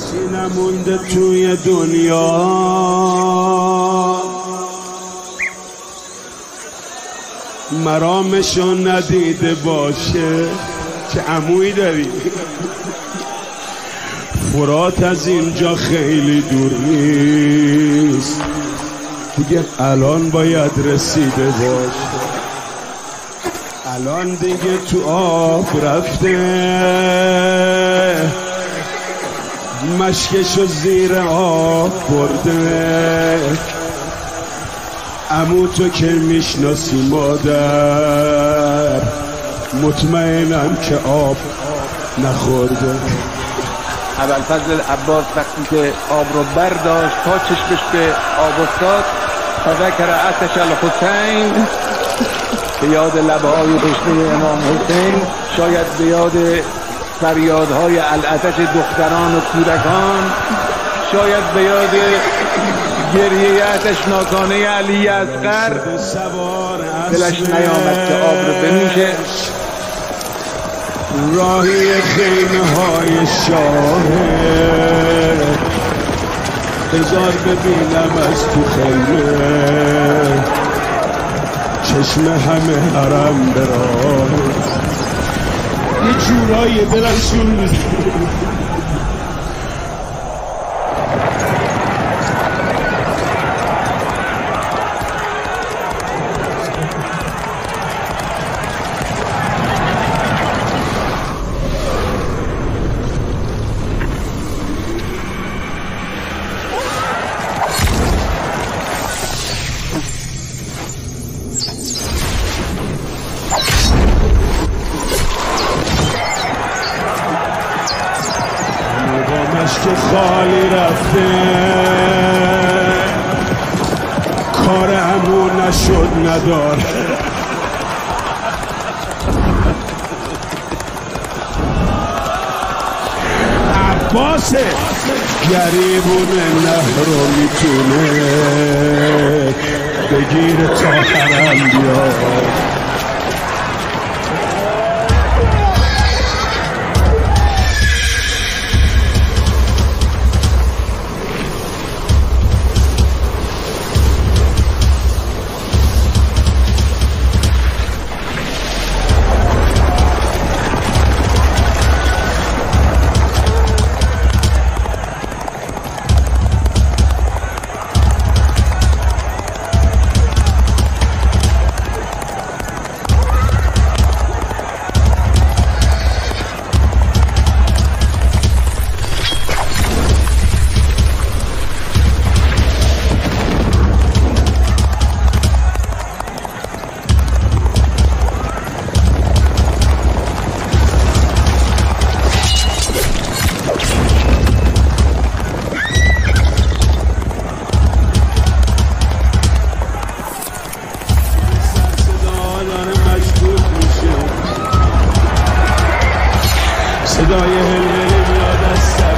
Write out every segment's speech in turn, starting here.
کسی نمونده توی دنیا مرامشو ندیده باشه. چه عمویی داری؟ فرات از اینجا خیلی دور نیست، دیگه الان باید رسیده باشه. الان دیگه تو آب رفته، مشکشو زیر آب برده. عمو تو که میشناسی مادر، مطمئنم که آب نخورده. ابوالفضل عباس وقتی که آب رو برداشت تا چشمش به آب افتاد، فذکر عطش الحسین، به یاد لبهای تشنه امام حسین، شاید به یاد فریادهای العطش دختران و کودکان، شاید به یاد گریه عطشناکانه علی اصغر، دلش نیامد که آب رو بنوشه. راهی خیمه های شاهه، بذار ببینم از تو خیمه، چشم همه حرم به راه. یه جورایی دلشون میزنه. که خالی رفته، کار عمو نشد نداره. عباسه گریبون نهر رو میتونه بگیر تا حرم بیاد. صدای هلولی میاد از سر.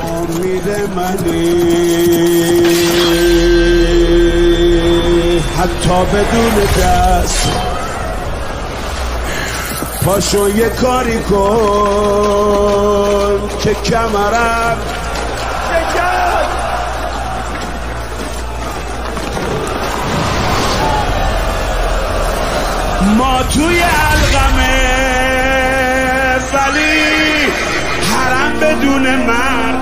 امید منی حتی بدون دست، پاشو یه کاری کن که کمرم شکست. ما توی علقمه ولی حرم بدون مرد،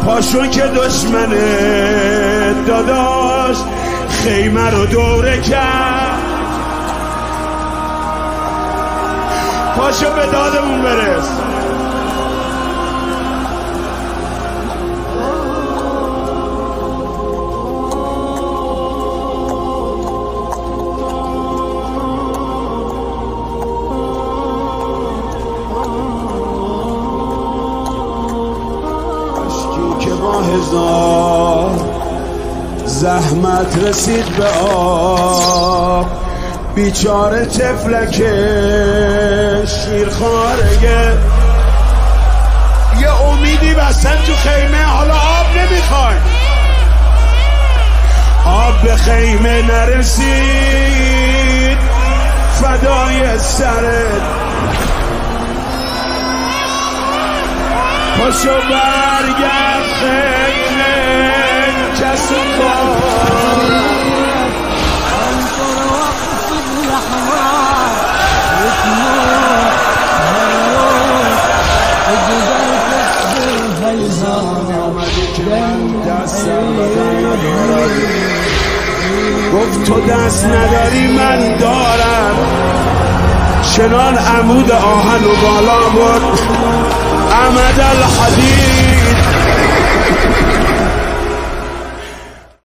پاشو که دشمنه داداش خیمه رو دوره کرد، پاشو به دادمون برس. هزار زحمت رسید به آب، بیچاره طفلک شیرخواره. یه امیدی بستن تو خیمه، حالا آب نمیخوای، آب به خیمه نرسید، فدای سرت پاشو برگرد خیمه کس و گفت تو دست نداری من دارم، چنان عمود آهن و بالا برد